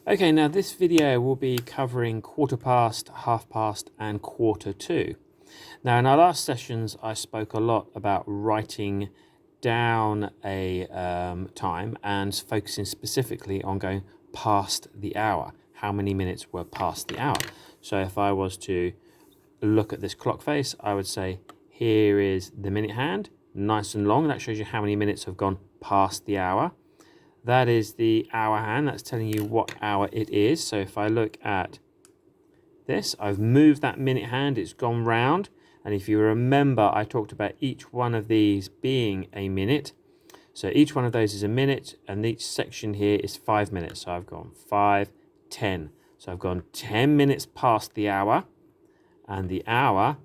Okay, now this video will be covering quarter past, half past, and quarter to. Now in our last sessions, I spoke a lot about writing down a time and focusing specifically on going past the hour. How many minutes were past the hour? So if I was to look at this clock face, I would say, here is the minute hand, nice and long. That shows you how many minutes have gone past the hour. That is the hour hand. That's telling you what hour it is. So if I look at this, I've moved that minute hand. It's gone round. And if you remember, I talked about each one of these being a minute. So each one of those is a minute. And each section here is 5 minutes. So I've gone 5, 10. So I've gone 10 minutes past the hour. And the hour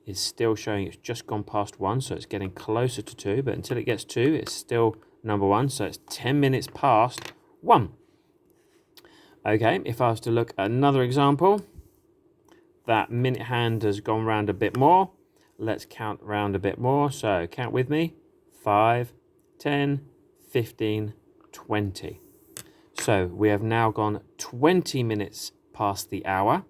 is still showing it's just gone past 1. So it's getting closer to 2. But until it gets 2, it's still number 1, so it's 10 minutes past 1. Okay, if I was to look at another example, that minute hand has gone round a bit more. Let's count round a bit more. So count with me. 5, 10, 15, 20. So we have now gone 20 minutes past the hour.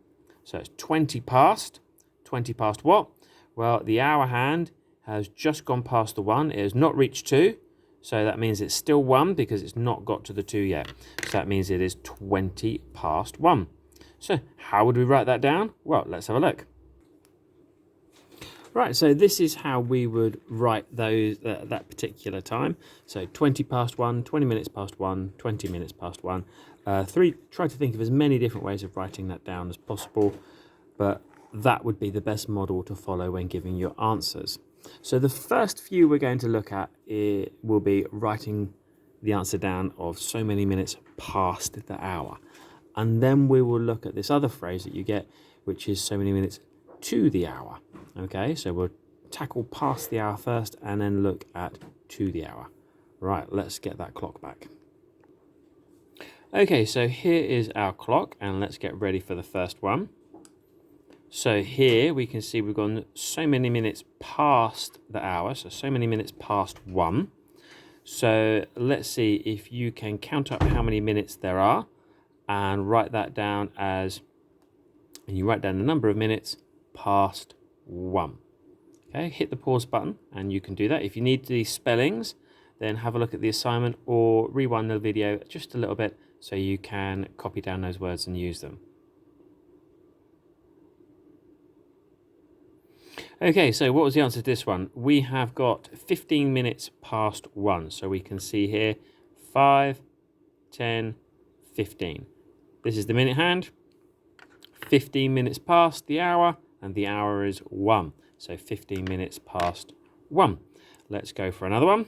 So it's 20 past. 20 past what? Well, the hour hand has just gone past the 1. It has not reached 2. So that means it's still 1 because it's not got to the 2 yet. So that means it is 20 past 1. So how would we write that down? Well, let's have a look. Right, so this is how we would write those that particular time. So 20 past 1, 20 minutes past 1, 20 minutes past 1. Try to think of as many different ways of writing that down as possible, but that would be the best model to follow when giving your answers. So the first few we're going to look at will be writing the answer down of so many minutes past the hour. And then we will look at this other phrase that you get, which is so many minutes to the hour. Okay, so we'll tackle past the hour first and then look at to the hour. Right, let's get that clock back. Okay, so here is our clock and let's get ready for the first one. So here we can see we've gone so many minutes past the hour, so many minutes past 1. So let's see if you can count up how many minutes there are and write that down and you write down the number of minutes past 1. Okay, hit the pause button and you can do that. If you need the spellings, then have a look at the assignment or rewind the video just a little bit so you can copy down those words and use them. Okay, so what was the answer to this one? We have got 15 minutes past 1. So we can see here 5, 10, 15. This is the minute hand. 15 minutes past the hour, and the hour is 1. So 15 minutes past 1. Let's go for another one.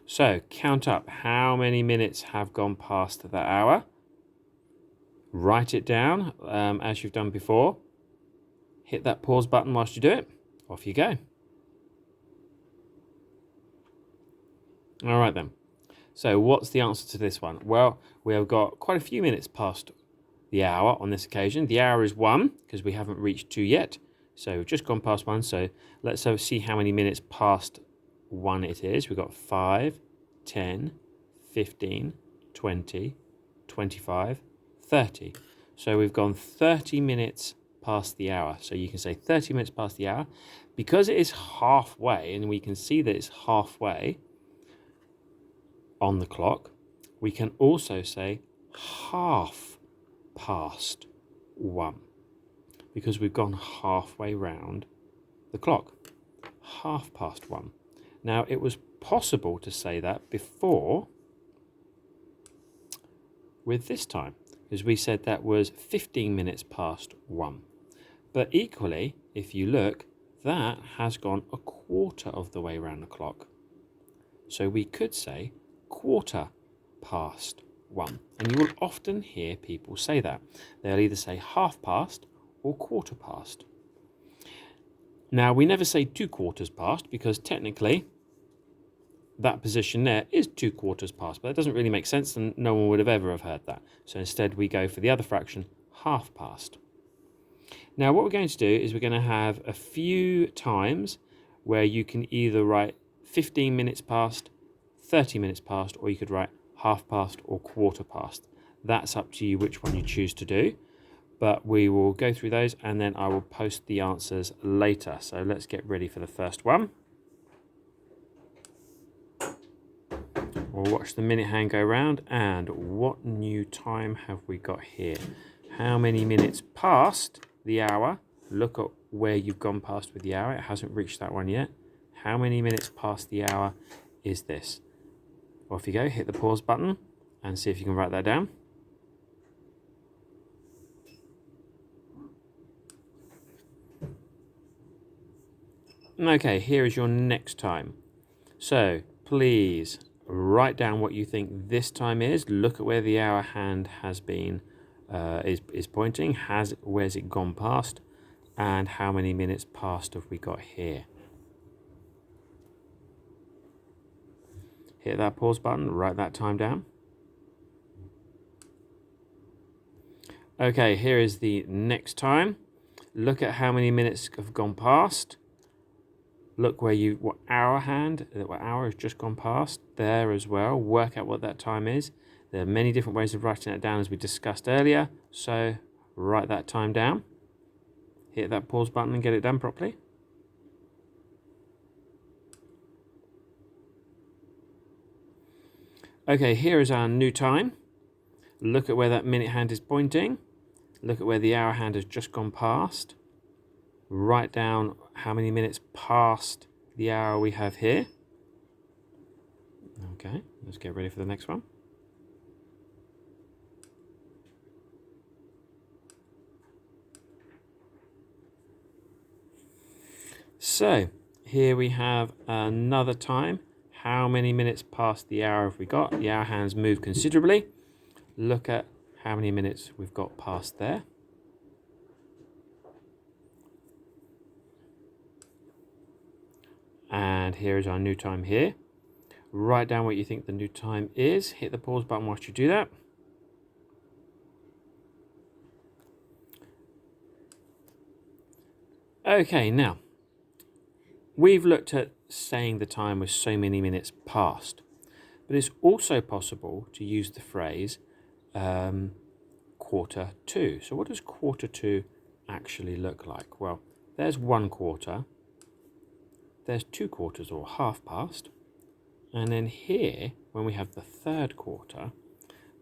So count up how many minutes have gone past the hour. Write it down as you've done before. Hit that pause button whilst you do it. Off you go. All right then. So what's the answer to this one? Well, we have got quite a few minutes past the hour on this occasion. The hour is 1 because we haven't reached 2 yet. So we've just gone past 1. So let's see how many minutes past 1 it is. We've got 5, 10, 15, 20, 25, 30. So we've gone 30 minutes past the hour. So you can say 30 minutes past the hour. Because it is halfway, and we can see that it's halfway on the clock, we can also say half past 1. Because we've gone halfway round the clock. Half past 1. Now, it was possible to say that before with this time, because we said that was 15 minutes past 1. But equally, if you look, that has gone a quarter of the way around the clock. So we could say quarter past 1. And you will often hear people say that. They'll either say half past or quarter past. Now, we never say 2 quarters past because technically that position there is 2 quarters past, but that doesn't really make sense and no one would have ever have heard that. So instead we go for the other fraction, half past. Now what we're going to do is we're going to have a few times where you can either write 15 minutes past, 30 minutes past, or you could write half past, or quarter past. That's up to you which one you choose to do, but we will go through those and then I will post the answers later. So let's get ready for the first one. We'll watch the minute hand go round, and what new time have we got here? How many minutes past the hour? Look at where you've gone past with the hour. It hasn't reached that one yet. How many minutes past the hour is this? Off you go, hit the pause button and see if you can write that down. Okay, here is your next time. So please write down what you think this time is. Look at where the hour hand has been, is pointing. Where's it gone past? And how many minutes past have we got here? Hit that pause button, write that time down. Okay, here is the next time. Look at how many minutes have gone past. Look what hour has just gone past there as well. Work out what that time is. There are many different ways of writing that down as we discussed earlier. So write that time down. Hit that pause button and get it done properly. Okay, here is our new time. Look at where that minute hand is pointing. Look at where the hour hand has just gone past. Write down how many minutes past the hour we have here. Okay, let's get ready for the next one. So here we have another time. How many minutes past the hour have we got? The hour hands move considerably. Look at how many minutes we've got past there. And here is our new time here. Write down what you think the new time is. Hit the pause button whilst you do that. Okay, now we've looked at saying the time was so many minutes past, but it's also possible to use the phrase quarter to. So what does quarter to actually look like? Well, there's 1/4, there's 2/4 or half past, and then here, when we have the 3rd quarter,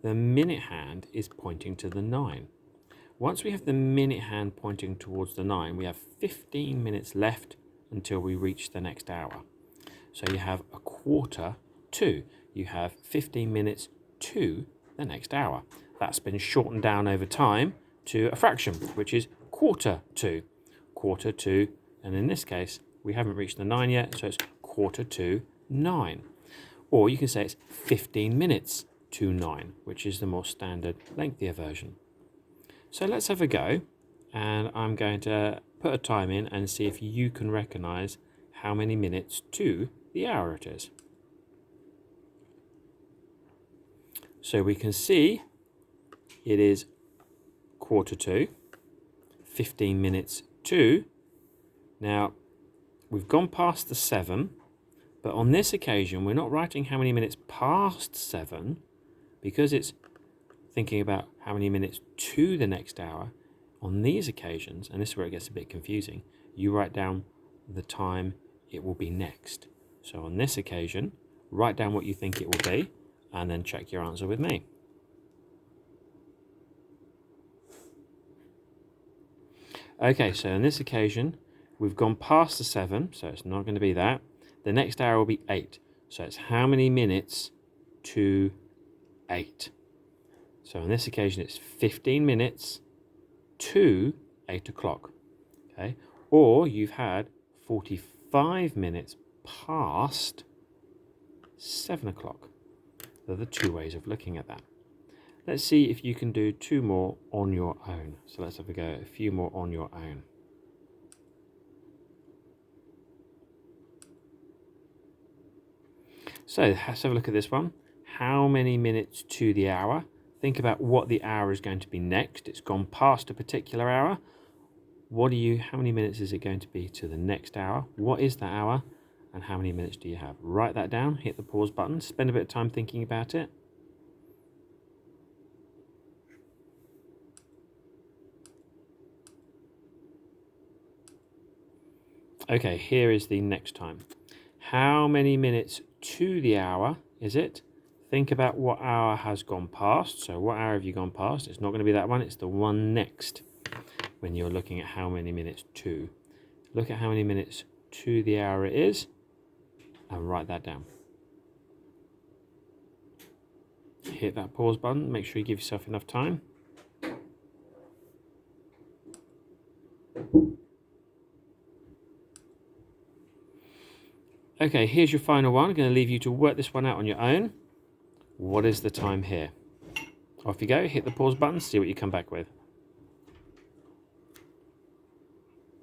the minute hand is pointing to the 9. Once we have the minute hand pointing towards the 9, we have 15 minutes left until we reach the next hour. So you have 1/4 to. You have 15 minutes to the next hour. That's been shortened down over time to a fraction, which is 1/4 to. 1/4 to, and in this case, we haven't reached the 9 yet, so it's 1/4 to 9. Or you can say it's 15 minutes to 9, which is the more standard, lengthier version. So let's have a go, and I'm going to put a time in and see if you can recognize how many minutes to the hour it is. So we can see it is 1/4 to, 15 minutes to. Now, we've gone past the 7, but on this occasion, we're not writing how many minutes past 7, because it's thinking about how many minutes to the next hour. On these occasions, and this is where it gets a bit confusing, you write down the time it will be next. So on this occasion, write down what you think it will be, and then check your answer with me. Okay, so on this occasion, we've gone past the 7, so it's not going to be that. The next hour will be 8. So it's how many minutes to 8. So on this occasion, it's 15 minutes to 8 o'clock. Okay, or you've had 45 minutes past 7 o'clock. They're the two ways of looking at that. Let's see if you can do 2 more on your own. So let's have a go, a few more on your own. So let's have a look at this one. How many minutes to the hour? Think about what the hour is going to be next. It's gone past a particular hour. How many minutes is it going to be to the next hour? What is the hour? And how many minutes do you have? Write that down, hit the pause button, spend a bit of time thinking about it. Okay, here is the next time. How many minutes to the hour is it? Think about what hour has gone past. So what hour have you gone past? It's not going to be that one. It's the one next when you're looking at how many minutes to. Look at how many minutes to the hour it is and write that down. Hit that pause button. Make sure you give yourself enough time. Okay, here's your final one. I'm going to leave you to work this one out on your own. What is the time here? Off you go, hit the pause button, see what you come back with.